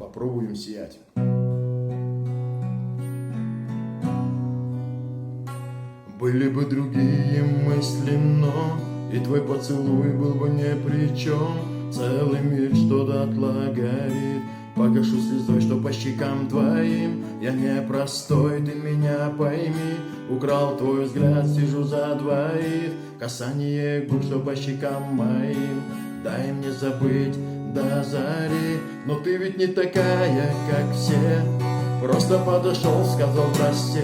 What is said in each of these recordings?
попробуем сиять. Были бы другие мысли, но и твой поцелуй был бы ни при чем. Целый мир что дотла горит, погашу слезой, что по щекам твоим. Я не простой, ты меня пойми. Украл твой взгляд, сижу за двоих. Касание губ, что по щекам моим. Дай мне забыть до зари. Но ты ведь не такая, как все. Просто подошел, сказал прости.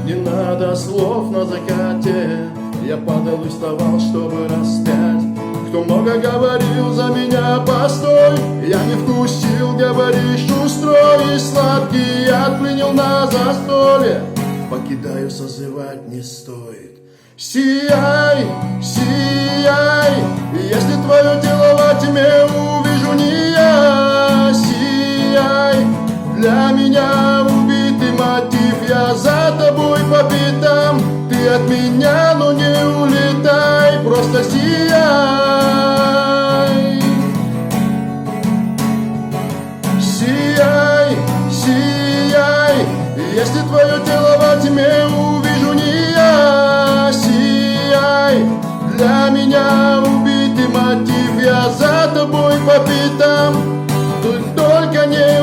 Не надо слов на закате. Я падал и вставал, чтобы распять. Кто много говорил за меня, постой. Я не вкусил, говоришь, устрой. И сладкий яд принял на застолье. Покидаю, созывать не стоит. Сияй, сияй. Если твое тело во тьме увижу не я. Сияй, для меня убитый мотив. Я за тобой по пятам. Ты от меня, но не улетай. Просто сияй. Сияй, сияй. Если твое тело во тьме увижу не я. Сияй, для меня убитый мотив. Я за тобой по пятам. Только не